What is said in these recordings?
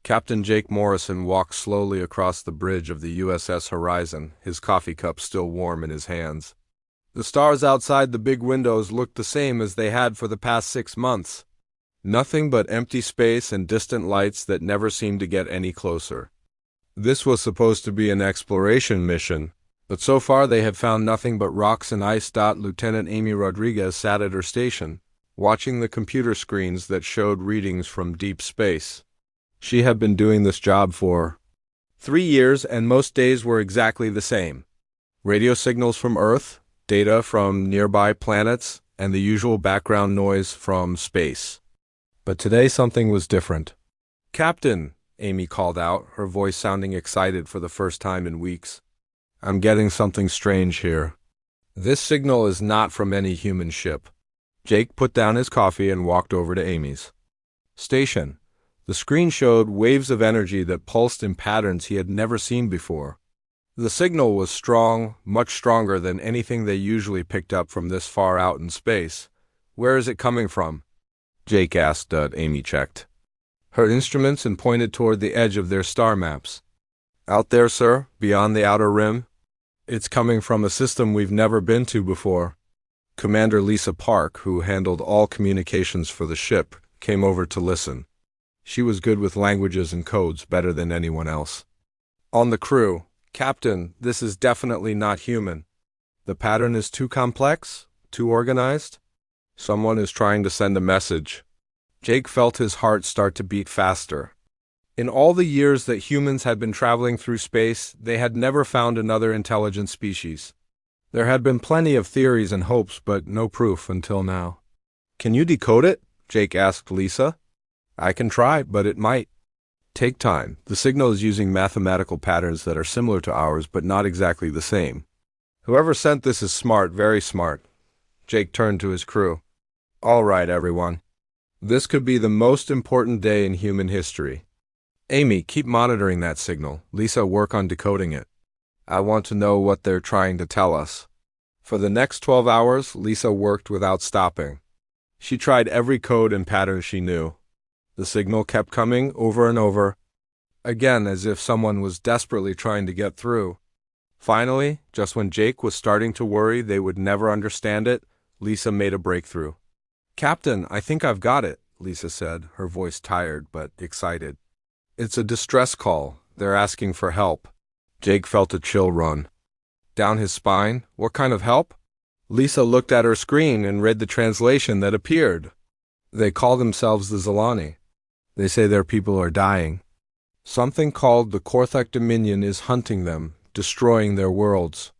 Captain Jake Morrison walked slowly across the bridge of the USS Horizon, his coffee cup still warm in his hands. The stars outside the big windows looked the same as they had for the past 6 months. Nothing but empty space and distant lights that never seemed to get any closer. This was supposed to be an exploration mission, but so far they had found nothing but rocks and ice. Lieutenant Amy Rodriguez sat at her station, watching the computer screens that showed readings from deep space. She had been doing this job for 3 years, and most days were exactly the same. Radio signals from Earth, data from nearby planets, and the usual background noise from space. But today something was different. "Captain," Amy called out, her voice sounding excited for the first time in weeks. "I'm getting something strange here. This signal is not from any human ship." Jake put down his coffee and walked over to Amy's station. The screen showed waves of energy that pulsed in patterns he had never seen before. The signal was strong, much stronger than anything they usually picked up from this far out in space. "Where is it coming from?" Jake asked. Amy checked her instruments and pointed toward the edge of their star maps. "Out there, sir, beyond the outer rim. It's coming from a system we've never been to before." Commander Lisa Park, who handled all communications for the ship, came over to listen. She was good with languages and codes, better than anyone else. On the crew, "Captain, this is definitely not human. The pattern is too complex, too organized. Someone is trying to send a message." Jake felt his heart start to beat faster. In all the years that humans had been traveling through space, they had never found another intelligent species. There had been plenty of theories and hopes, but no proof until now. "Can you decode it?" Jake asked Lisa. "I can try, but it might take time. The signal is using mathematical patterns that are similar to ours, but not exactly the same. Whoever sent this is smart, very smart." Jake turned to his crew. "All right, everyone. This could be the most important day in human history. Amy, keep monitoring that signal. Lisa, work on decoding it. I want to know what they're trying to tell us." For the next 12 hours, Lisa worked without stopping. She tried every code and pattern she knew. The signal kept coming over and over, again as if someone was desperately trying to get through. Finally, just when Jake was starting to worry they would never understand it, Lisa made a breakthrough. "Captain, I think I've got it," Lisa said, her voice tired but excited. "It's a distress call. They're asking for help." Jake felt a chill run down his spine. "What kind of help?" Lisa looked at her screen and read the translation that appeared. "They call themselves the Zilani. They say their people are dying. Something called the Korthak Dominion is hunting them, destroying their worlds.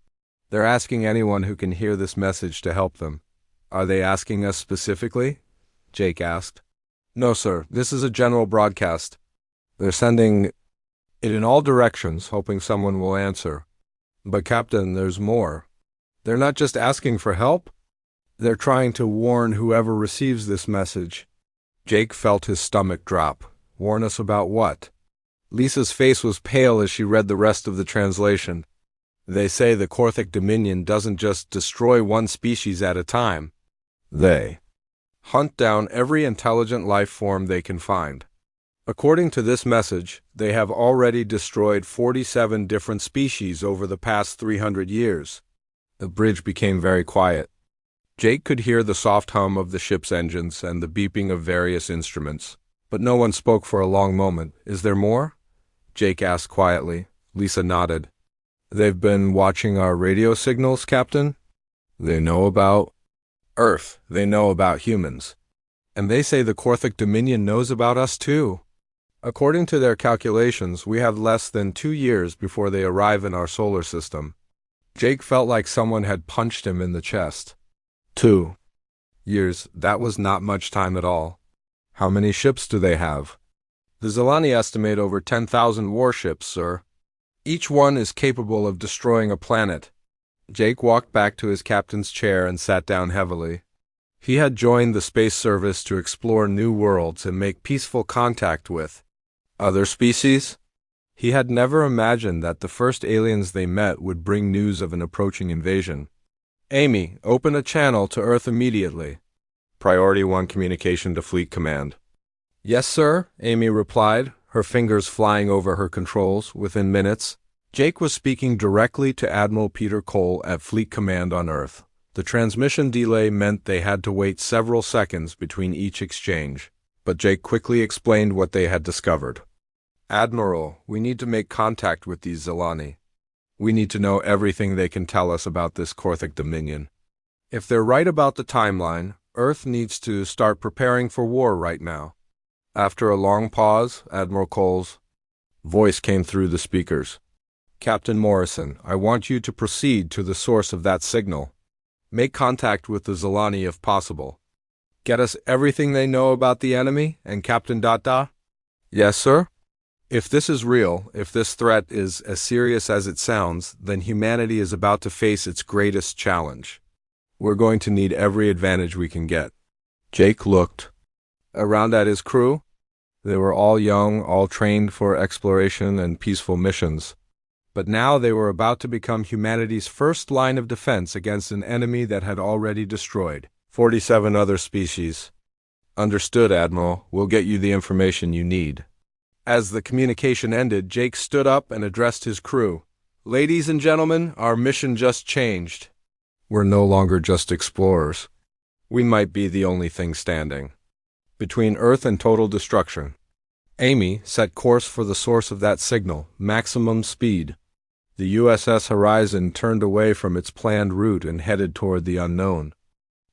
They're asking anyone who can hear this message to help them." "Are they asking us specifically?" Jake asked. "No, sir. This is a general broadcast. They're sending it in all directions, hoping someone will answer. But, Captain, there's more. They're not just asking for help. They're trying to warn whoever receives this message." Jake felt his stomach drop. "Warn us about what?" Lisa's face was pale as she read the rest of the translation. "They say the Korthak Dominion doesn't just destroy one species at a time. They hunt down every intelligent life form they can find. According to this message, they have already destroyed 47 different species over the past 300 years. The bridge became very quiet. Jake could hear the soft hum of the ship's engines and the beeping of various instruments, but no one spoke for a long moment. "Is there more?" Jake asked quietly. Lisa nodded. "They've been watching our radio signals, Captain. They know about Earth. They know about humans. And they say the Korthak Dominion knows about us too. According to their calculations, we have less than 2 years before they arrive in our solar system." Jake felt like someone had punched him in the chest. 2 years, that was not much time at all. "How many ships do they have?" "The Zilani estimate over 10,000 warships, sir. Each one is capable of destroying a planet." Jake walked back to his captain's chair and sat down heavily. He had joined the space service to explore new worlds and make peaceful contact with other species. He had never imagined that the first aliens they met would bring news of an approaching invasion. "Amy, open a channel to Earth immediately. Priority 1 communication to Fleet Command." "Yes, sir," Amy replied, her fingers flying over her controls within minutes. Jake was speaking directly to Admiral Peter Cole at Fleet Command on Earth. The transmission delay meant they had to wait several seconds between each exchange, but Jake quickly explained what they had discovered. Admiral, we need to make contact with these Zilani. We need to know everything they can tell us about this Korthic Dominion. If they're right about the timeline, Earth needs to start preparing for war right now. After a long pause, Admiral Cole's voice came through the speakers. Captain Morrison, I want you to proceed to the source of that signal. Make contact with the Zilani if possible. Get us everything they know about the enemy and Captain Dada? Yes, sir? If this is real, if this threat is as serious as it sounds, then humanity is about to face its greatest challenge. We're going to need every advantage we can get. Jake looked around at his crew. They were all young, all trained for exploration and peaceful missions. But now they were about to become humanity's first line of defense against an enemy that had already destroyed 47 other species. Understood, Admiral. We'll get you the information you need. As the communication ended, Jake stood up and addressed his crew. Ladies and gentlemen, our mission just changed. We're no longer just explorers. We might be the only thing standing between Earth and total destruction. Amy, set course for the source of that signal, maximum speed. The USS Horizon turned away from its planned route and headed toward the unknown.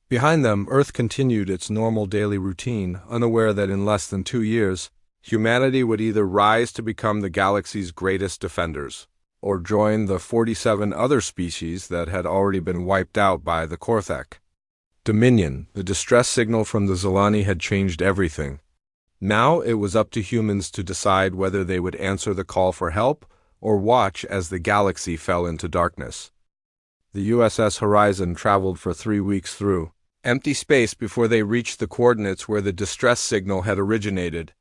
Behind them, Earth continued its normal daily routine, unaware that in less than 2 years, humanity would either rise to become the galaxy's greatest defenders, or join the 47 other species that had already been wiped out by the Korthak Dominion. The distress signal from the Zilani had changed everything. Now it was up to humans to decide whether they would answer the call for help or watch as the galaxy fell into darkness. The USS Horizon traveled for 3 weeks through empty space before they reached the coordinates where the distress signal had originated.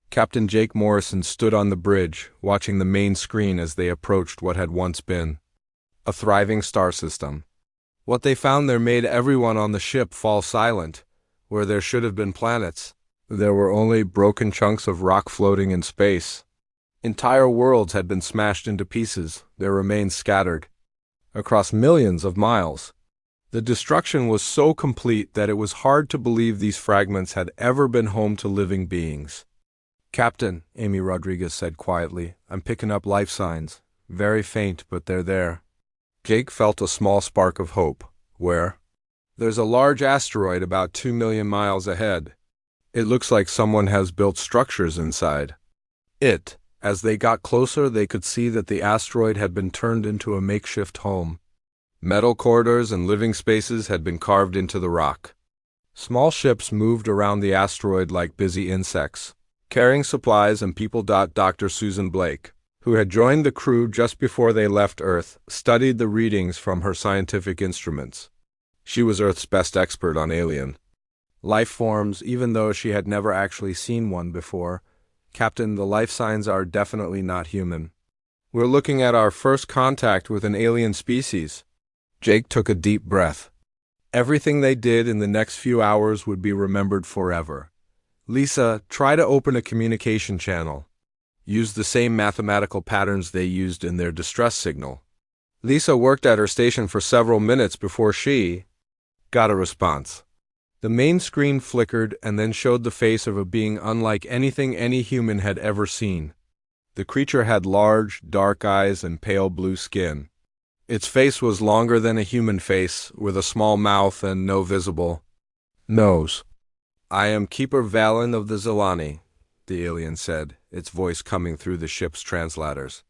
Captain Jake Morrison stood on the bridge, watching the main screen as they approached what had once been a thriving star system. What they found there made everyone on the ship fall silent, where there should have been planets. There were only broken chunks of rock floating in space. Entire worlds had been smashed into pieces, their remains scattered across millions of miles. The destruction was so complete that it was hard to believe these fragments had ever been home to living beings. Captain, Amy Rodriguez said quietly, I'm picking up life signs. Very faint, but they're there. Jake felt a small spark of hope. Where? There's a large asteroid about 2 million miles ahead. It looks like someone has built structures inside it. As they got closer, they could see that the asteroid had been turned into a makeshift home. Metal corridors and living spaces had been carved into the rock. Small ships moved around the asteroid like busy insects, carrying supplies and people. Dr. Susan Blake, who had joined the crew just before they left Earth, studied the readings from her scientific instruments. She was Earth's best expert on alien life forms, even though she had never actually seen one before. Captain, the life signs are definitely not human. We're looking at our first contact with an alien species. Jake took a deep breath. Everything they did in the next few hours would be remembered forever. Lisa, try to open a communication channel. Use the same mathematical patterns they used in their distress signal. Lisa worked at her station for several minutes before she got a response. The main screen flickered and then showed the face of a being unlike anything any human had ever seen. The creature had large, dark eyes and pale blue skin. Its face was longer than a human face, with a small mouth and no visible nose. I am Keeper Valen of the Zilani, the alien said, its voice coming through the ship's translators.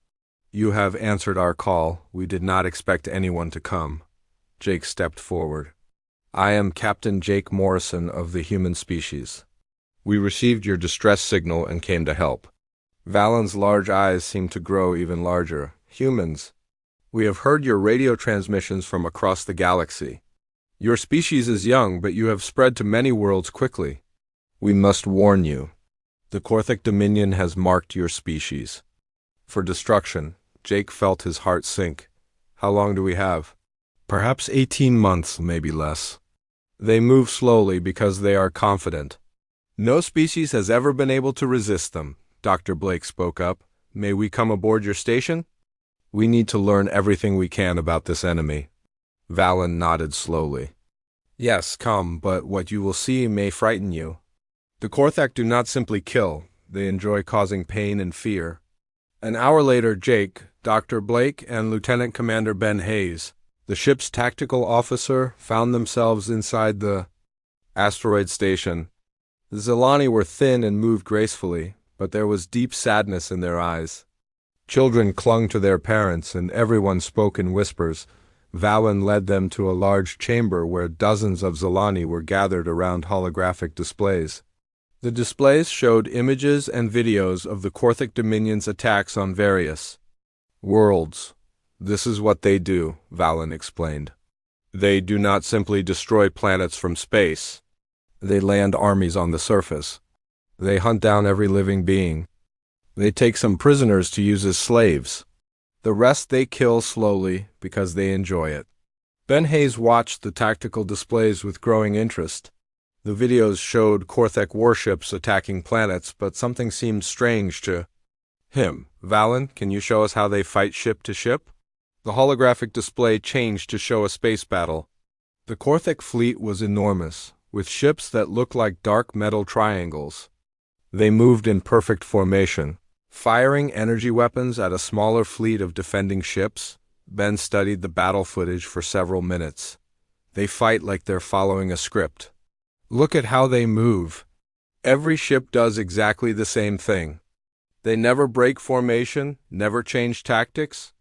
You have answered our call. We did not expect anyone to come. Jake stepped forward. I am Captain Jake Morrison of the human species. We received your distress signal and came to help. Valen's large eyes seemed to grow even larger. Humans, we have heard your radio transmissions from across the galaxy. Your species is young, but you have spread to many worlds quickly. We must warn you. The Korthic Dominion has marked your species for destruction. Jake felt his heart sink. How long do we have? Perhaps 18 months, maybe less. They move slowly because they are confident. No species has ever been able to resist them. Dr. Blake spoke up. May we come aboard your station? We need to learn everything we can about this enemy. Valen nodded slowly. Yes, come, but what you will see may frighten you. The Korthak do not simply kill, they enjoy causing pain and fear. An hour later, Jake, Dr. Blake, and Lieutenant Commander Ben Hayes, the ship's tactical officer, found themselves inside the asteroid station. The Zilani were thin and moved gracefully, but there was deep sadness in their eyes. Children clung to their parents, and everyone spoke in whispers. Valen led them to a large chamber where dozens of Zilani were gathered around holographic displays. The displays showed images and videos of the Korthak Dominion's attacks on various worlds. This is what they do, Valen explained. They do not simply destroy planets from space. They land armies on the surface. They hunt down every living being. They take some prisoners to use as slaves. The rest they kill slowly because they enjoy it. Ben Hayes watched the tactical displays with growing interest. The videos showed Korthak warships attacking planets, but something seemed strange to him. Valen, can you show us how they fight ship to ship? The holographic display changed to show a space battle. The Korthak fleet was enormous, with ships that looked like dark metal triangles. They moved in perfect formation, firing energy weapons at a smaller fleet of defending ships. Ben studied the battle footage for several minutes. They fight like they're following a script. Look at how they move. Every ship does exactly the same thing. They never break formation, never change tactics.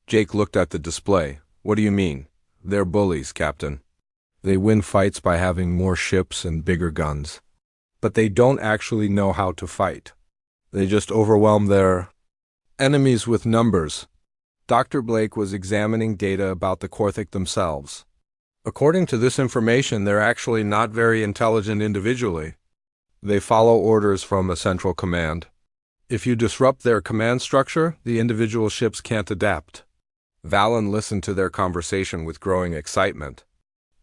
Jake looked at the display. What do you mean? They're bullies, Captain. They win fights by having more ships and bigger guns. But they don't actually know how to fight. They just overwhelm their enemies with numbers. Dr. Blake was examining data about the Korthak themselves. According to this information, they're actually not very intelligent individually. They follow orders from a central command. If you disrupt their command structure, the individual ships can't adapt. Valen listened to their conversation with growing excitement.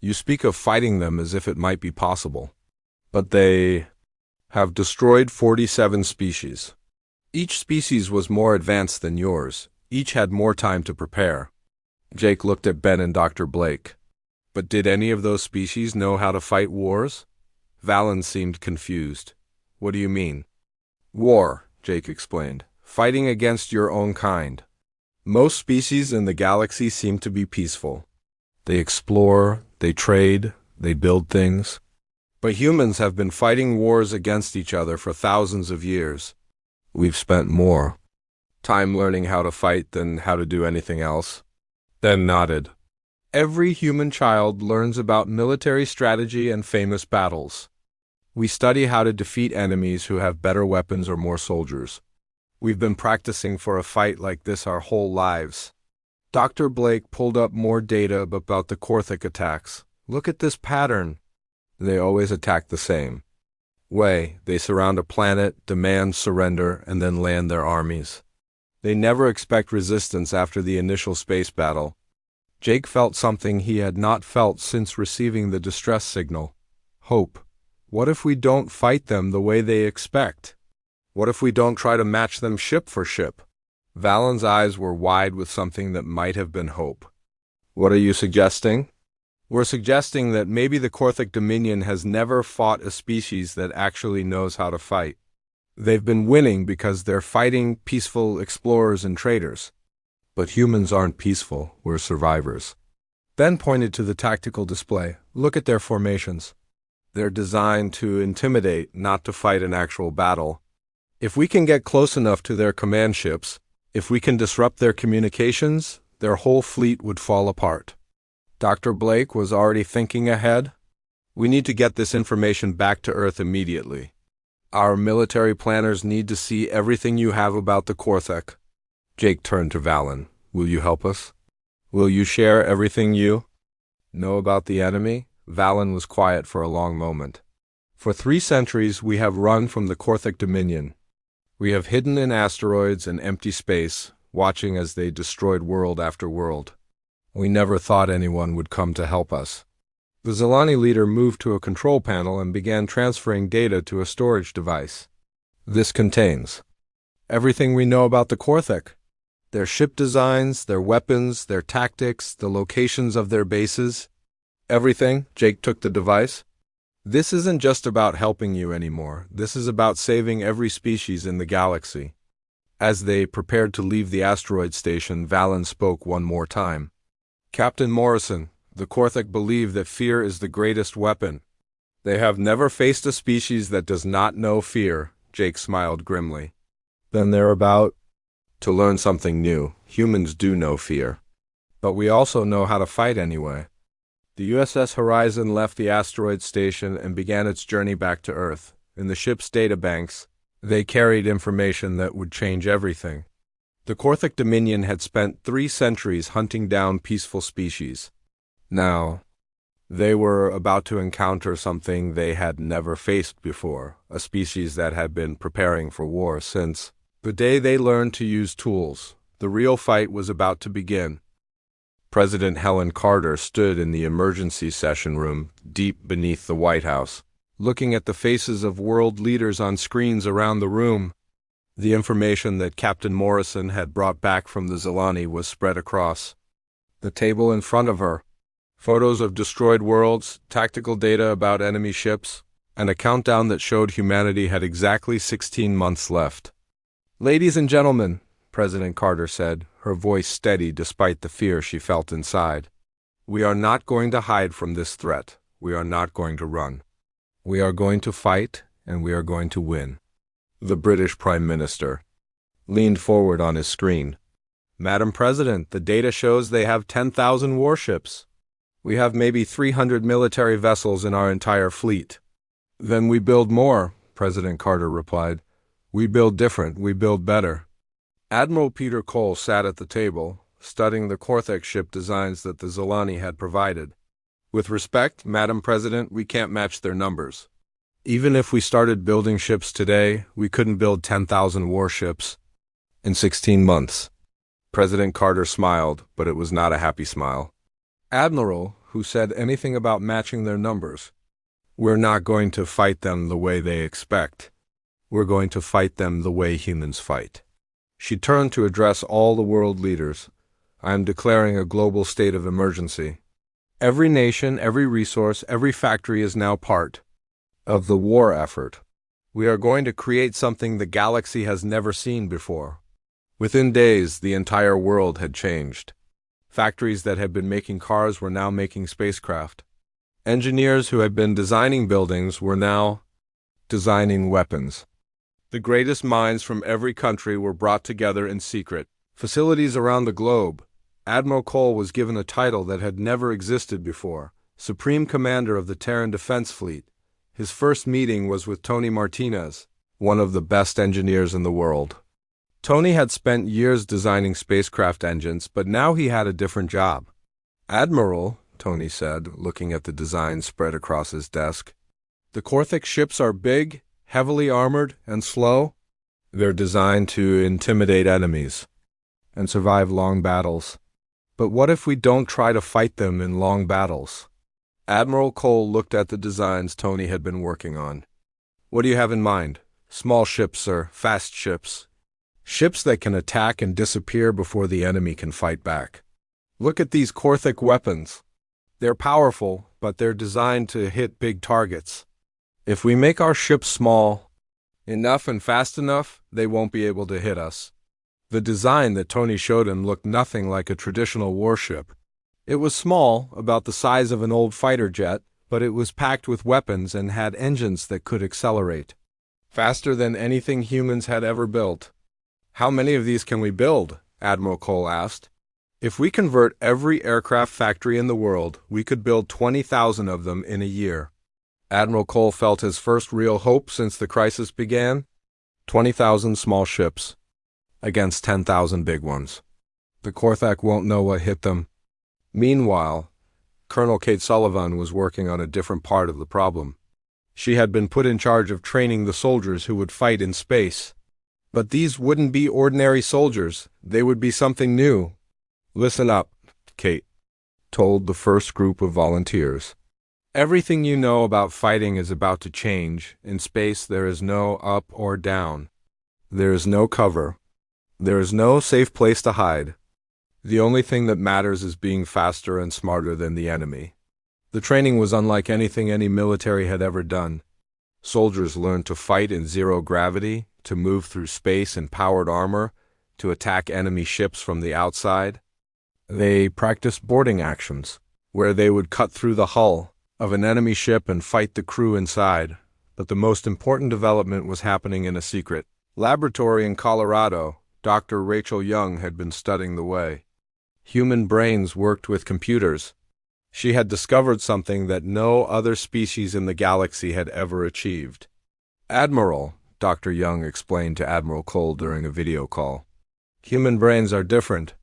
You speak of fighting them as if it might be possible. But they have destroyed 47 species. Each species was more advanced than yours. Each had more time to prepare. Jake looked at Ben and Dr. Blake. But did any of those species know how to fight wars? Valen seemed confused. What do you mean? War, Jake explained. Fighting against your own kind. Most species in the galaxy seem to be peaceful. They explore, they trade, they build things. But humans have been fighting wars against each other for thousands of years. We've spent more time learning how to fight than how to do anything else. Ben nodded. Every human child learns about military strategy and famous battles. We study how to defeat enemies who have better weapons or more soldiers. We've been practicing for a fight like this our whole lives. Dr. Blake pulled up more data about the Korthak attacks. Look at this pattern. They always attack the same way. They surround a planet, demand surrender, and then land their armies. They never expect resistance after the initial space battle. Jake felt something he had not felt since receiving the distress signal. Hope. What if we don't fight them the way they expect? What if we don't try to match them ship for ship? Valen's eyes were wide with something that might have been hope. What are you suggesting? We're suggesting that maybe the Korthak Dominion has never fought a species that actually knows how to fight. They've been winning because they're fighting peaceful explorers and traders. But humans aren't peaceful, we're survivors. Ben pointed to the tactical display. Look at their formations. They're designed to intimidate, not to fight an actual battle. If we can get close enough to their command ships, if we can disrupt their communications, their whole fleet would fall apart. Dr. Blake was already thinking ahead. We need to get this information back to Earth immediately. Our military planners need to see everything you have about the Korthak. Jake turned to Valen. Will you help us? Will you share everything you know about the enemy? Valen was quiet for a long moment. For 3 centuries we have run from the Korthak Dominion. We have hidden in asteroids and empty space, watching as they destroyed world after world. We never thought anyone would come to help us. The Zilani leader moved to a control panel and began transferring data to a storage device. This contains Everything we know about the Korthik. Their ship designs, their weapons, their tactics, the locations of their bases. Everything. Jake took the device. This isn't just about helping you anymore. This is about saving every species in the galaxy. As they prepared to leave the asteroid station, Valen spoke one more time. Captain Morrison, the Korthik believe that fear is the greatest weapon. They have never faced a species that does not know fear, Jake smiled grimly. Then they're about to learn something new. Humans do know fear. But we also know how to fight anyway. The USS Horizon left the asteroid station and began its journey back to Earth. In the ship's databanks, they carried information that would change everything. The Korthik Dominion had spent 3 centuries hunting down peaceful species. Now, they were about to encounter something they had never faced before, a species that had been preparing for war since the day they learned to use tools. The real fight was about to begin. President Helen Carter stood in the emergency session room, deep beneath the White House, looking at the faces of world leaders on screens around the room. The information that Captain Morrison had brought back from the Zilani was spread across the table in front of her. Photos of destroyed worlds, tactical data about enemy ships, and a countdown that showed humanity had exactly 16 months left. "Ladies and gentlemen," President Carter said, her voice steady despite the fear she felt inside, "we are not going to hide from this threat. We are not going to run. We are going to fight, and we are going to win." The British Prime Minister leaned forward on his screen. "Madam President, the data shows they have 10,000 warships. We have maybe 300 military vessels in our entire fleet." "Then we build more," President Carter replied. "We build different, we build better." Admiral Peter Cole sat at the table, studying the Korthik ship designs that the Zilani had provided. "With respect, Madam President, we can't match their numbers. Even if we started building ships today, we couldn't build 10,000 warships in 16 months. President Carter smiled, but it was not a happy smile. "Admiral, who said anything about matching their numbers? We're not going to fight them the way they expect. We're going to fight them the way humans fight." She turned to address all the world leaders. "I am declaring a global state of emergency. Every nation, every resource, every factory is now part of the war effort. We are going to create something the galaxy has never seen before." Within days, the entire world had changed. Factories that had been making cars were now making spacecraft. Engineers who had been designing buildings were now designing weapons. The greatest minds from every country were brought together in secret facilities around the globe. Admiral Cole was given a title that had never existed before, Supreme Commander of the Terran Defense Fleet. His first meeting was with Tony Martinez, one of the best engineers in the world. Tony had spent years designing spacecraft engines, but now he had a different job. "Admiral," Tony said, looking at the designs spread across his desk, "the Korthik ships are big, heavily armored, and slow. They're designed to intimidate enemies and survive long battles. But what if we don't try to fight them in long battles?" Admiral Cole looked at the designs Tony had been working on. "What do you have in mind?" "Small ships, sir. Fast ships. Ships that can attack and disappear before the enemy can fight back. Look at these Korthik weapons. They're powerful, but they're designed to hit big targets. If we make our ships small enough and fast enough, they won't be able to hit us." The design that Tony showed him looked nothing like a traditional warship. It was small, about the size of an old fighter jet, but it was packed with weapons and had engines that could accelerate faster than anything humans had ever built. "How many of these can we build?" Admiral Cole asked. "If we convert every aircraft factory in the world, we could build 20,000 of them in a year." Admiral Cole felt his first real hope since the crisis began. 20,000 small ships against 10,000 big ones. The Korthak won't know what hit them. Meanwhile, Colonel Kate Sullivan was working on a different part of the problem. She had been put in charge of training the soldiers who would fight in space. But these wouldn't be ordinary soldiers. They would be something new. "Listen up," Kate told the first group of volunteers. "Everything you know about fighting is about to change. In space, there is no up or down. There is no cover. There is no safe place to hide. The only thing that matters is being faster and smarter than the enemy. The training was unlike anything any military had ever done. Soldiers learned to fight in zero gravity, to move through space in powered armor, to attack enemy ships from the outside. They practiced boarding actions, where they would cut through the hull of an enemy ship and fight the crew inside. But the most important development was happening in a secret laboratory in Colorado. Dr. Rachel Young had been studying the way human brains worked with computers. She had discovered something that no other species in the galaxy had ever achieved. Admiral, Dr. Young explained to Admiral Cole during a video call, human brains are different.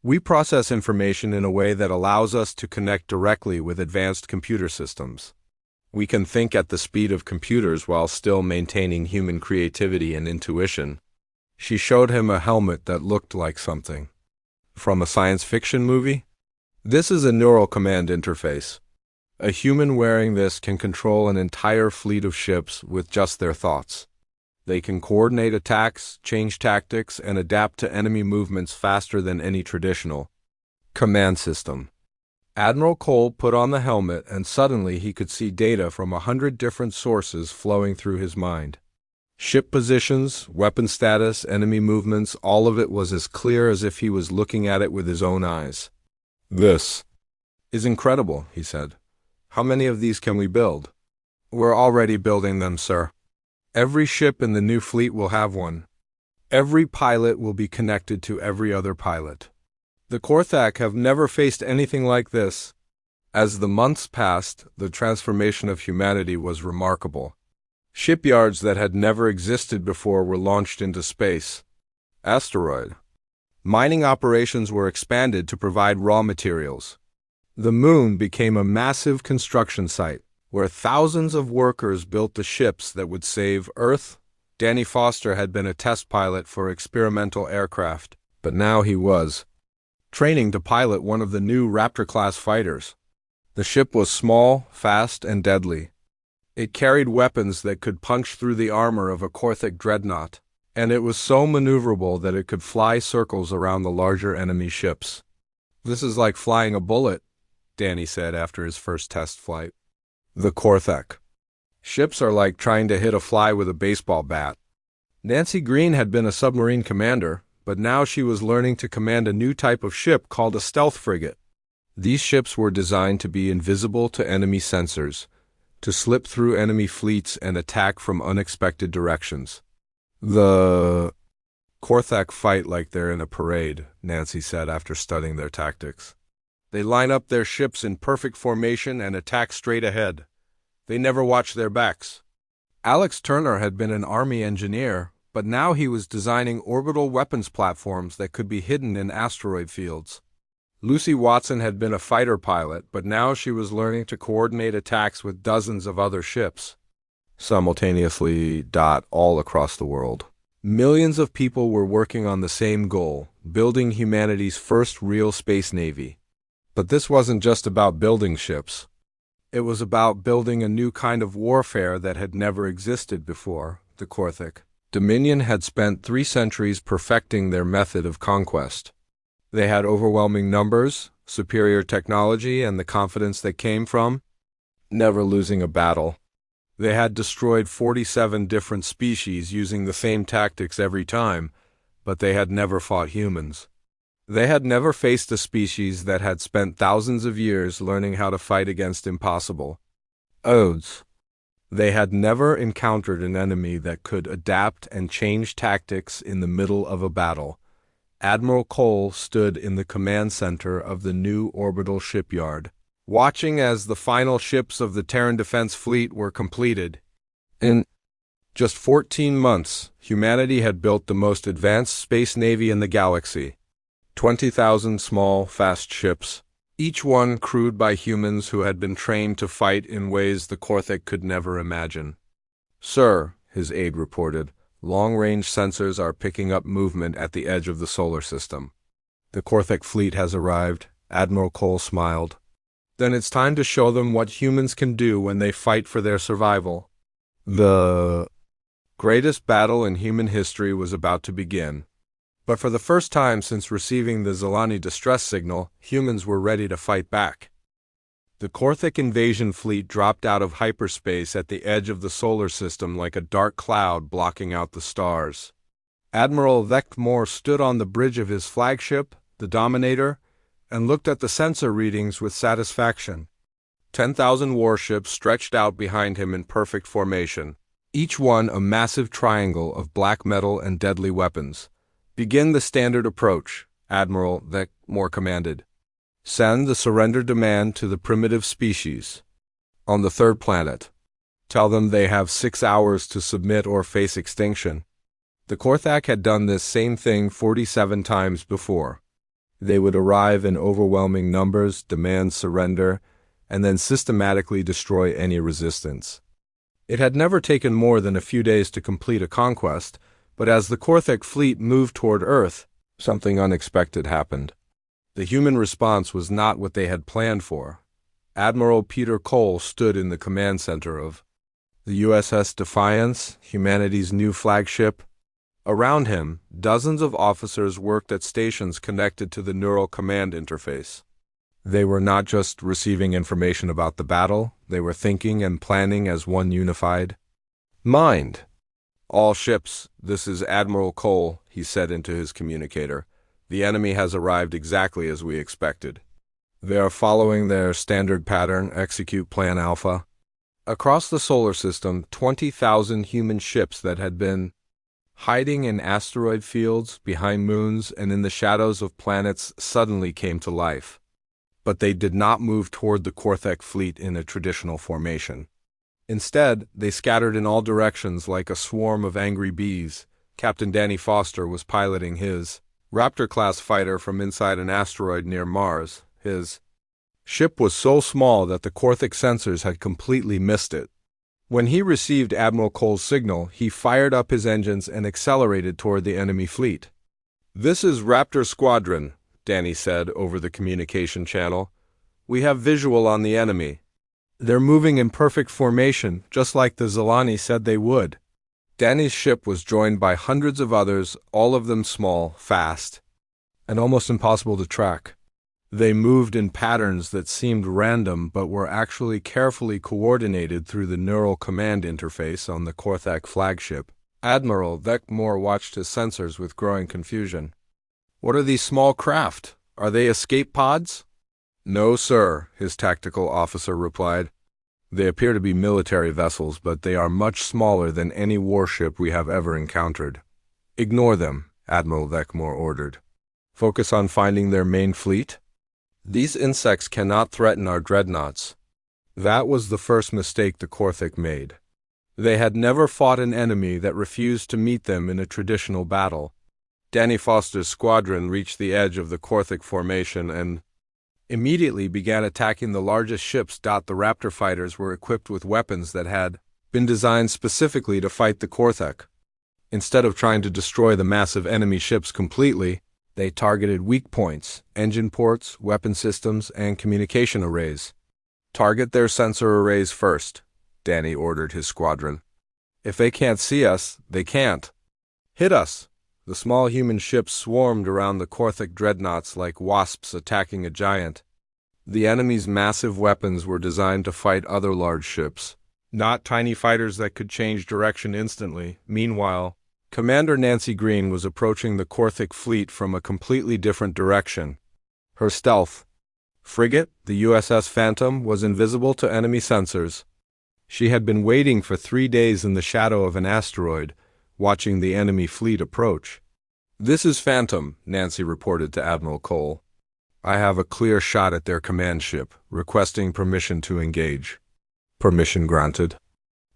We process information in a way that allows us to connect directly with advanced computer systems. We can think at the speed of computers while still maintaining human creativity and intuition. She showed him a helmet that looked like something from a science fiction movie. This is a neural command interface. A human wearing this can control an entire fleet of ships with just their thoughts. They can coordinate attacks, change tactics, and adapt to enemy movements faster than any traditional command system. Admiral Cole put on the helmet, and suddenly he could see data from 100 different sources flowing through his mind. Ship positions, weapon status, enemy movements, all of it was as clear as if he was looking at it with his own eyes. This is incredible, he said. How many of these can we build? We're already building them, sir. Every ship in the new fleet will have one. Every pilot will be connected to every other pilot. The Korthak have never faced anything like this. As the months passed, the transformation of humanity was remarkable. Shipyards that had never existed before were launched into space. Asteroid. Mining operations were expanded to provide raw materials. The moon became a massive construction site, where thousands of workers built the ships that would save Earth. Danny Foster had been a test pilot for experimental aircraft, but now he was training to pilot one of the new Raptor-class fighters. The ship was small, fast, and deadly. It carried weapons that could punch through the armor of a Korthak dreadnought, and it was so maneuverable that it could fly circles around the larger enemy ships. This is like flying a bullet, Danny said after his first test flight. The Korthak ships are like trying to hit a fly with a baseball bat. Nancy Green had been a submarine commander, but now she was learning to command a new type of ship called a stealth frigate. These ships were designed to be invisible to enemy sensors, to slip through enemy fleets and attack from unexpected directions. The Korthak fight like they're in a parade, Nancy said after studying their tactics. They line up their ships in perfect formation and attack straight ahead. They never watch their backs. Alex Turner had been an Army engineer, but now he was designing orbital weapons platforms that could be hidden in asteroid fields. Lucy Watson had been a fighter pilot, but now she was learning to coordinate attacks with dozens of other ships simultaneously all across the world. Millions of people were working on the same goal, building humanity's first real space navy. But this wasn't just about building ships. It was about building a new kind of warfare that had never existed before, the Korthak. Dominion had spent 3 centuries perfecting their method of conquest. They had overwhelming numbers, superior technology, and the confidence that came from never losing a battle. They had destroyed 47 different species using the same tactics every time, but they had never fought humans. They had never faced a species that had spent thousands of years learning how to fight against impossible odds. They had never encountered an enemy that could adapt and change tactics in the middle of a battle. Admiral Cole stood in the command center of the new orbital shipyard, watching as the final ships of the Terran Defense Fleet were completed. In just 14 months, humanity had built the most advanced space navy in the galaxy. 20,000 small, fast ships, each one crewed by humans who had been trained to fight in ways the Korthak could never imagine. "Sir," his aide reported, "long-range sensors are picking up movement at the edge of the solar system." "The Korthak fleet has arrived," Admiral Cole smiled. "Then it's time to show them what humans can do when they fight for their survival." The Greatest battle in human history was about to begin. But for the first time since receiving the Zilani distress signal, humans were ready to fight back. The Korthic invasion fleet dropped out of hyperspace at the edge of the solar system like a dark cloud blocking out the stars. Admiral Vectmore stood on the bridge of his flagship, the Dominator, and looked at the sensor readings with satisfaction. 10,000 warships stretched out behind him in perfect formation, each one a massive triangle of black metal and deadly weapons. "Begin the standard approach," Admiral Vectmore commanded. "Send the surrender demand to the primitive species on the third planet. Tell them they have 6 hours to submit or face extinction." The Korthak had done this same thing 47 times before. They would arrive in overwhelming numbers, demand surrender, and then systematically destroy any resistance. It had never taken more than a few days to complete a conquest, but as the Korthak fleet moved toward Earth, something unexpected happened. The human response was not what they had planned for. Admiral Peter Cole stood in the command center of the USS Defiance, humanity's new flagship. Around him, dozens of officers worked at stations connected to the neural command interface. They were not just receiving information about the battle, they were thinking and planning as one unified mind. "All ships, this is Admiral Cole," he said into his communicator. "The enemy has arrived exactly as we expected. They are following their standard pattern, execute Plan Alpha." Across the solar system, 20,000 human ships that had been hiding in asteroid fields, behind moons, and in the shadows of planets suddenly came to life. But they did not move toward the Korthak fleet in a traditional formation. Instead, they scattered in all directions like a swarm of angry bees. Captain Danny Foster was piloting his Raptor-class fighter from inside an asteroid near Mars. His ship was so small that the Korthak sensors had completely missed it. When he received Admiral Cole's signal, he fired up his engines and accelerated toward the enemy fleet. "This is Raptor Squadron," Danny said over the communication channel. "We have visual on the enemy. They're moving in perfect formation, just like the Zilani said they would." Danny's ship was joined by hundreds of others, all of them small, fast, and almost impossible to track. They moved in patterns that seemed random but were actually carefully coordinated through the neural command interface on the Korthak flagship. Admiral Vectmore watched his sensors with growing confusion. "What are these small craft? Are they escape pods?" "No, sir," his tactical officer replied. "They appear to be military vessels, but they are much smaller than any warship we have ever encountered." "Ignore them," Admiral Vectmore ordered. "Focus on finding their main fleet. These insects cannot threaten our dreadnoughts." That was the first mistake the Korthak made. They had never fought an enemy that refused to meet them in a traditional battle. Danny Foster's squadron reached the edge of the Korthak formation and immediately began attacking the largest ships. The Raptor fighters were equipped with weapons that had been designed specifically to fight the Korthak. Instead of trying to destroy the massive enemy ships completely, they targeted weak points, engine ports, weapon systems, and communication arrays. "Target their sensor arrays first," Danny ordered his squadron. "If they can't see us, they can't hit us." The small human ships swarmed around the Korthak dreadnoughts like wasps attacking a giant. The enemy's massive weapons were designed to fight other large ships, not tiny fighters that could change direction instantly. Meanwhile, Commander Nancy Green was approaching the Korthak fleet from a completely different direction. Her stealth frigate, the USS Phantom, was invisible to enemy sensors. She had been waiting for 3 days in the shadow of an asteroid, watching the enemy fleet approach. "This is Phantom," Nancy reported to Admiral Cole. "I have a clear shot at their command ship, requesting permission to engage." "Permission granted,"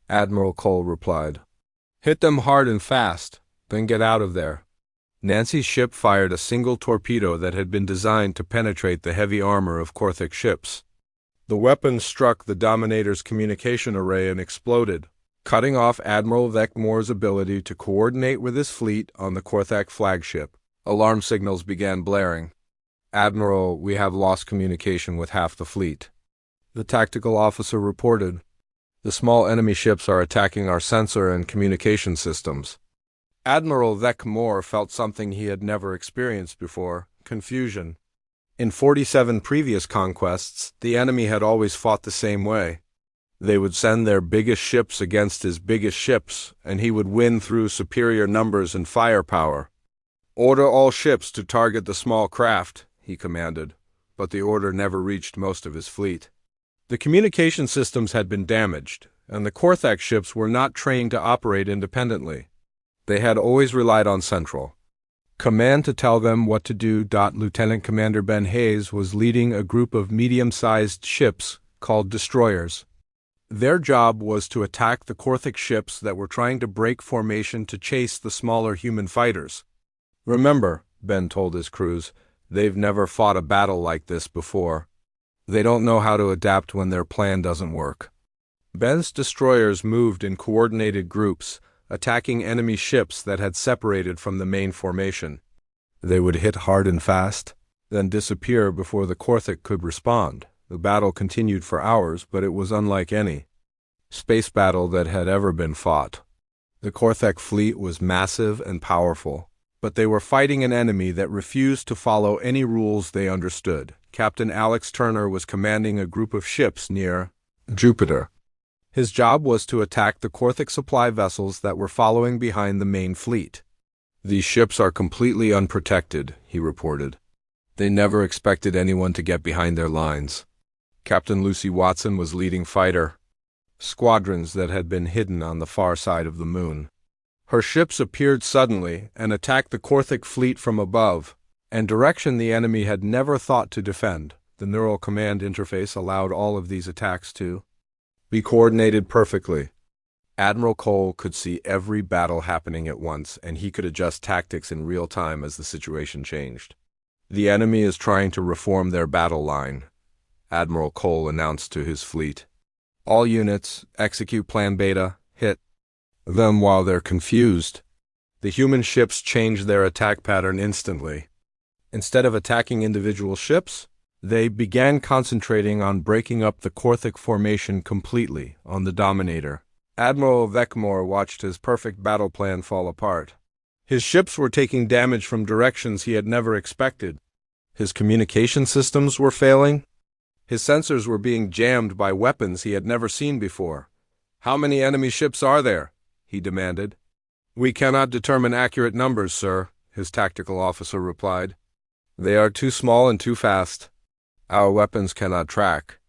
Admiral Cole replied. "Hit them hard and fast, then get out of there." Nancy's ship fired a single torpedo that had been designed to penetrate the heavy armor of Korthak ships. The weapon struck the Dominator's communication array and exploded, cutting off Admiral Vectmore's ability to coordinate with his fleet on the Korthak flagship. Alarm signals began blaring. "Admiral, we have lost communication with half the fleet," the tactical officer reported. The small enemy ships are attacking our sensor and communication systems. Admiral Vec felt something he had never experienced before: confusion. In 47 previous conquests, the enemy had always fought the same way. They would send their biggest ships against his biggest ships, and he would win through superior numbers and firepower. "Order all ships to target the small craft," he commanded, but the order never reached most of his fleet. The communication systems had been damaged, and the Korthak ships were not trained to operate independently. They had always relied on Central Command to tell them what to do. Lieutenant Commander Ben Hayes was leading a group of medium-sized ships called destroyers. Their job was to attack the Korthak ships that were trying to break formation to chase the smaller human fighters. "Remember," Ben told his crews, "they've never fought a battle like this before. They don't know how to adapt when their plan doesn't work." Ben's destroyers moved in coordinated groups, attacking enemy ships that had separated from the main formation. They would hit hard and fast, then disappear before the Korthak could respond. The battle continued for hours, but it was unlike any space battle that had ever been fought. The Korthak fleet was massive and powerful, but they were fighting an enemy that refused to follow any rules they understood. Captain Alex Turner was commanding a group of ships near Jupiter. His job was to attack the Korthak supply vessels that were following behind the main fleet. "These ships are completely unprotected," he reported. "They never expected anyone to get behind their lines." Captain Lucy Watson was leading fighter squadrons that had been hidden on the far side of the moon. Her ships appeared suddenly and attacked the Korthak fleet from above, and direction the enemy had never thought to defend. The neural command interface allowed all of these attacks to be coordinated perfectly. Admiral Cole could see every battle happening at once, and he could adjust tactics in real time as the situation changed. "The enemy is trying to reform their battle line," Admiral Cole announced to his fleet. "All units, execute Plan Beta, hit them while they're confused." The human ships changed their attack pattern instantly. Instead of attacking individual ships, they began concentrating on breaking up the Korthak formation completely on the Dominator. Admiral Vecmore watched his perfect battle plan fall apart. His ships were taking damage from directions he had never expected. His communication systems were failing. His sensors were being jammed by weapons he had never seen before. "How many enemy ships are there?" he demanded. "We cannot determine accurate numbers, sir," his tactical officer replied. "They are too small and too fast. Our weapons cannot track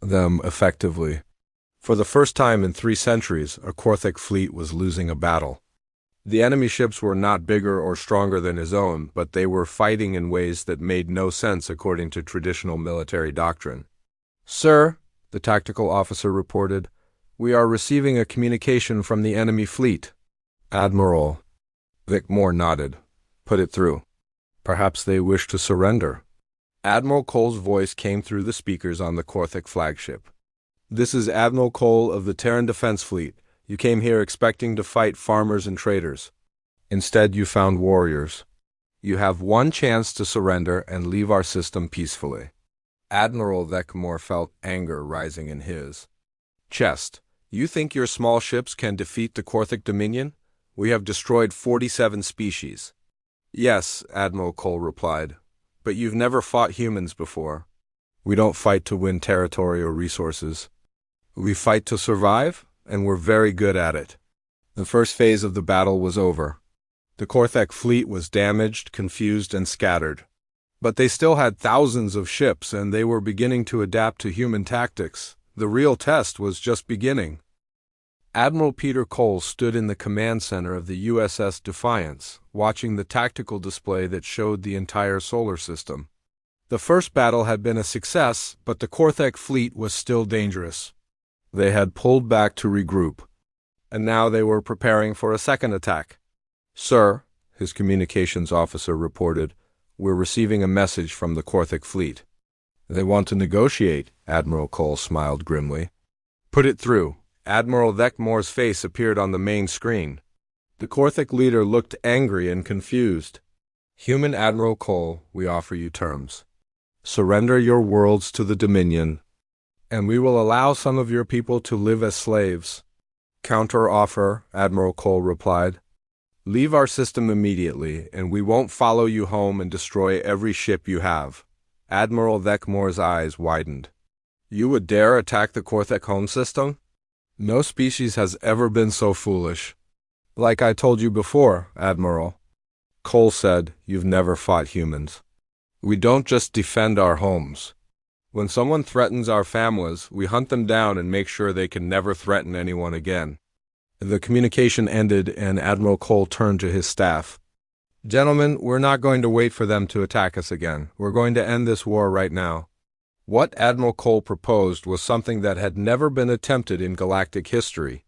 them effectively." For the first time in 3 centuries, a Korthak fleet was losing a battle. The enemy ships were not bigger or stronger than his own, but they were fighting in ways that made no sense according to traditional military doctrine. "Sir," the tactical officer reported, "we are receiving a communication from the enemy fleet." "Admiral," Vic Moore nodded. "Put it through." "Perhaps they wish to surrender." Admiral Cole's voice came through the speakers on the Korthak flagship. "This is Admiral Cole of the Terran Defense Fleet. You came here expecting to fight farmers and traders. Instead, you found warriors. You have one chance to surrender and leave our system peacefully." Admiral Vecmore felt anger rising in his chest. "You think your small ships can defeat the Korthak Dominion? We have destroyed 47 species." "Yes," Admiral Cole replied, "but you've never fought humans before. We don't fight to win territory or resources. We fight to survive, and we're very good at it." The first phase of the battle was over. The Korthak fleet was damaged, confused, and scattered. But they still had thousands of ships, and they were beginning to adapt to human tactics. The real test was just beginning. Admiral Peter Cole stood in the command center of the USS Defiance, watching the tactical display that showed the entire solar system. The first battle had been a success, but the Korthak fleet was still dangerous. They had pulled back to regroup, and now they were preparing for a second attack. "Sir," his communications officer reported, "we're receiving a message from the Korthak fleet." "They want to negotiate," Admiral Cole smiled grimly. "Put it through." Admiral Vecmore's face appeared on the main screen. The Korthak leader looked angry and confused. "Human Admiral Cole, we offer you terms. Surrender your worlds to the Dominion, And we will allow some of your people to live as slaves. Counter-offer, Admiral Cole replied. Leave our system immediately, and we won't follow you home and destroy every ship you have. Admiral Vekmore's eyes widened. You would dare attack the Korthek home system? No species has ever been so foolish. Like I told you before, Admiral. Cole said, you've never fought humans. We don't just defend our homes. When someone threatens our families, we hunt them down and make sure they can never threaten anyone again. The communication ended and Admiral Cole turned to his staff. Gentlemen, we're not going to wait for them to attack us again. We're going to end this war right now. What Admiral Cole proposed was something that had never been attempted in galactic history.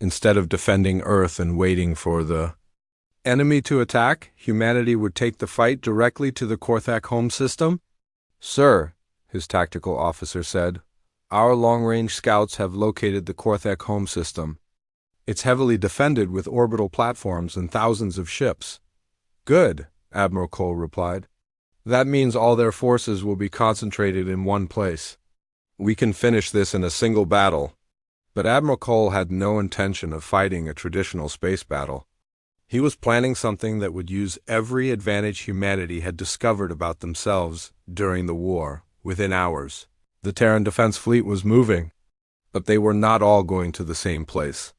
Instead of defending Earth and waiting for the enemy to attack, humanity would take the fight directly to the Korthak home system? Sir, his tactical officer said, our long-range scouts have located the Korthak home system. It's heavily defended with orbital platforms and thousands of ships. Good, Admiral Cole replied. That means all their forces will be concentrated in one place. We can finish this in a single battle. But Admiral Cole had no intention of fighting a traditional space battle. He was planning something that would use every advantage humanity had discovered about themselves during the war, within hours. The Terran Defense Fleet was moving, but they were not all going to the same place.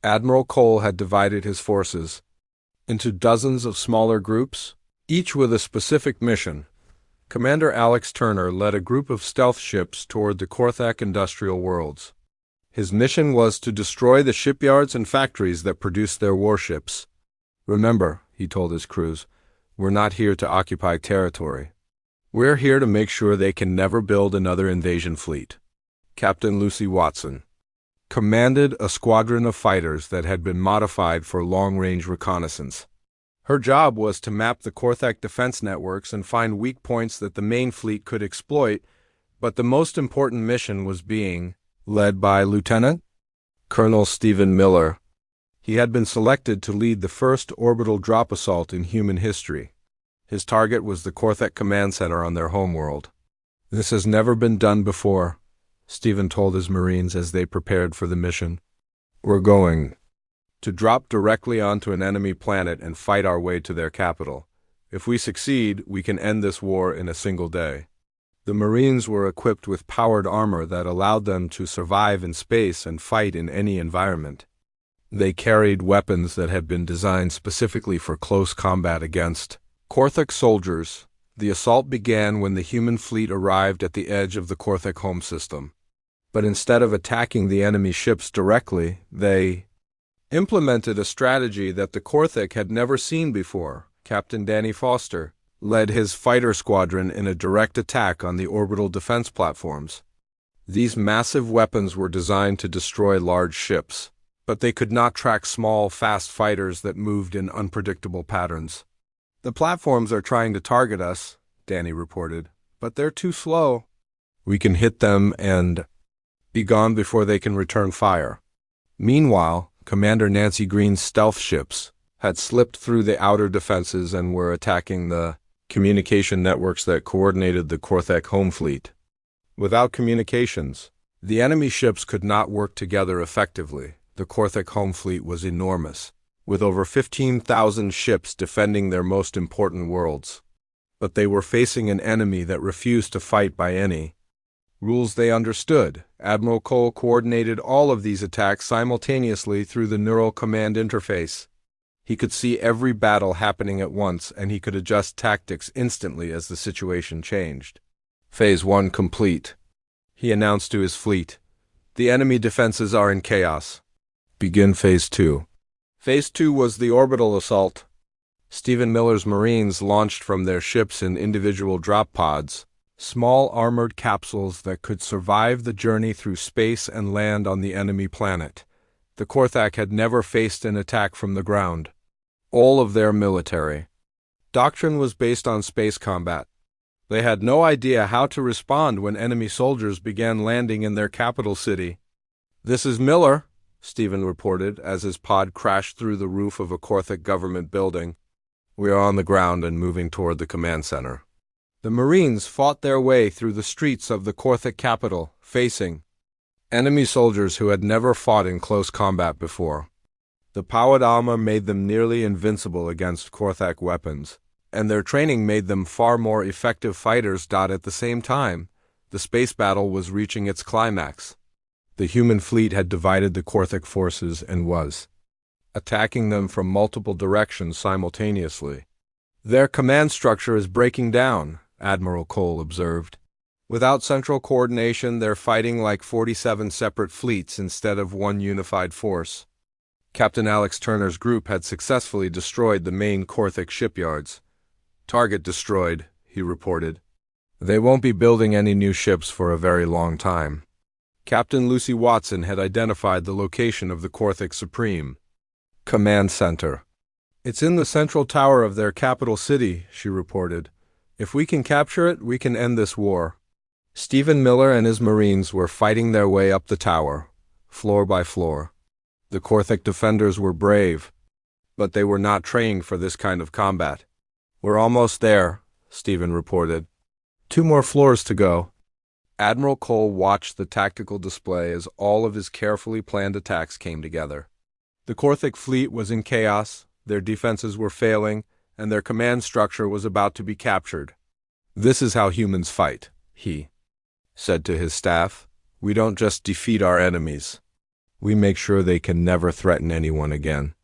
Admiral Cole had divided his forces into dozens of smaller groups, each with a specific mission. Commander Alex Turner led a group of stealth ships toward the Korthak industrial worlds. His mission was to destroy the shipyards and factories that produced their warships. Remember, he told his crews, we're not here to occupy territory. We're here to make sure they can never build another invasion fleet. Captain Lucy Watson commanded a squadron of fighters that had been modified for long-range reconnaissance. Her job was to map the Korthak defense networks and find weak points that the main fleet could exploit, but the most important mission was being led by Lieutenant Colonel Stephen Miller. He had been selected to lead the first orbital drop assault in human history. His target was the Korthak command center on their homeworld. This has never been done before, Stephen told his Marines as they prepared for the mission. We're going to drop directly onto an enemy planet and fight our way to their capital. If we succeed, we can end this war in a single day. The Marines were equipped with powered armor that allowed them to survive in space and fight in any environment. They carried weapons that had been designed specifically for close combat against Korthak soldiers. The assault began when the human fleet arrived at the edge of the Korthak home system. But instead of attacking the enemy ships directly, they implemented a strategy that the Korthak had never seen before. Captain Danny Foster led his fighter squadron in a direct attack on the orbital defense platforms. These massive weapons were designed to destroy large ships, but they could not track small, fast fighters that moved in unpredictable patterns. The platforms are trying to target us, Danny reported, but they're too slow. We can hit them and be gone before they can return fire. Meanwhile, Commander Nancy Green's stealth ships had slipped through the outer defenses and were attacking the communication networks that coordinated the Korthak home fleet. Without communications, the enemy ships could not work together effectively. The Korthak home fleet was enormous, with over 15,000 ships defending their most important worlds. But they were facing an enemy that refused to fight by any rules they understood. Admiral Cole coordinated all of these attacks simultaneously through the neural command interface. He could see every battle happening at once, and he could adjust tactics instantly as the situation changed. Phase 1 complete, he announced to his fleet. The enemy defenses are in chaos. Begin Phase 2. Phase 2 was the orbital assault. Stephen Miller's Marines launched from their ships in individual drop pods, small armored capsules that could survive the journey through space and land on the enemy planet. The Korthak had never faced an attack from the ground. All of their military doctrine was based on space combat. They had no idea how to respond when enemy soldiers began landing in their capital city. "This is Miller," Stephen reported as his pod crashed through the roof of a Korthak government building. "We are on the ground and moving toward the command center." The Marines fought their way through the streets of the Korthik capital, facing enemy soldiers who had never fought in close combat before. The powered armor made them nearly invincible against Korthak weapons, and their training made them far more effective fighters. At the same time, the space battle was reaching its climax. The human fleet had divided the Korthik forces and was attacking them from multiple directions simultaneously. Their command structure is breaking down, Admiral Cole observed. Without central coordination, they're fighting like 47 separate fleets instead of one unified force. Captain Alex Turner's group had successfully destroyed the main Korthik shipyards. Target destroyed, he reported. They won't be building any new ships for a very long time. Captain Lucy Watson had identified the location of the Korthik Supreme Command Center. It's in the central tower of their capital city, she reported. If we can capture it, we can end this war. Stephen Miller and his Marines were fighting their way up the tower, floor by floor. The Korthik defenders were brave, but they were not trained for this kind of combat. We're almost there, Stephen reported. 2 more floors to go. Admiral Cole watched the tactical display as all of his carefully planned attacks came together. The Korthik fleet was in chaos, their defenses were failing, and their command structure was about to be captured. This is how humans fight, he said to his staff. We don't just defeat our enemies. We make sure they can never threaten anyone again.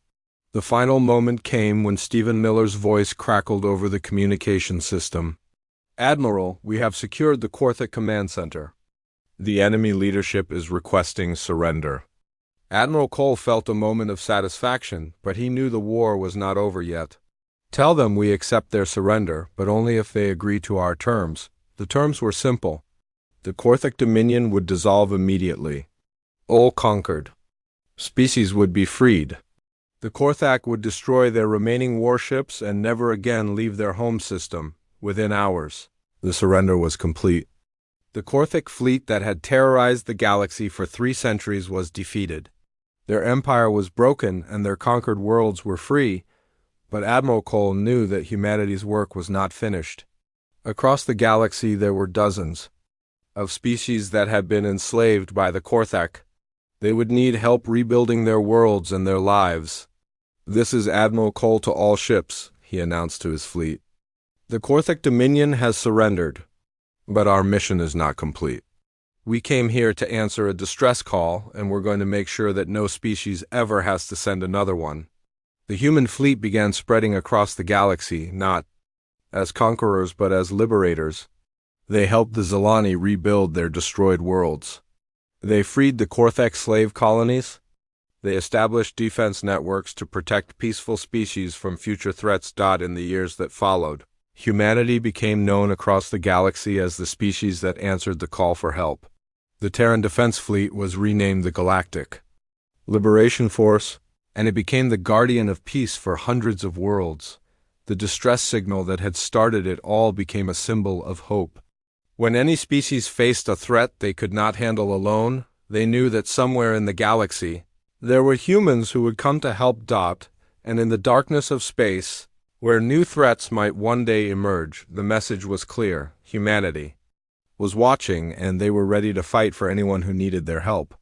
The final moment came when Stephen Miller's voice crackled over the communication system. Admiral, we have secured the Korthik Command Center. The enemy leadership is requesting surrender. Admiral Cole felt a moment of satisfaction, but he knew the war was not over yet. Tell them we accept their surrender, but only if they agree to our terms. The terms were simple. The Korthik Dominion would dissolve immediately. All conquered species would be freed. The Korthak would destroy their remaining warships and never again leave their home system. Within hours, the surrender was complete. The Korthik fleet that had terrorized the galaxy for 3 centuries was defeated. Their empire was broken and their conquered worlds were free, but Admiral Cole knew that humanity's work was not finished. Across the galaxy there were dozens of species that had been enslaved by the Korthak. They would need help rebuilding their worlds and their lives. This is Admiral Cole to all ships, he announced to his fleet. The Korthik Dominion has surrendered, but our mission is not complete. We came here to answer a distress call, and we're going to make sure that no species ever has to send another one. The human fleet began spreading across the galaxy, not as conquerors but as liberators. They helped the Zilani rebuild their destroyed worlds. They freed the Korthak slave colonies. They established defense networks to protect peaceful species from future threats. In the years that followed, humanity became known across the galaxy as the species that answered the call for help. The Terran Defense Fleet was renamed the Galactic Liberation Force, and it became the guardian of peace for hundreds of worlds. The distress signal that had started it all became a symbol of hope. When any species faced a threat they could not handle alone, they knew that somewhere in the galaxy there were humans who would come to help. And in the darkness of space, where new threats might one day emerge, the message was clear. Humanity was watching, and they were ready to fight for anyone who needed their help.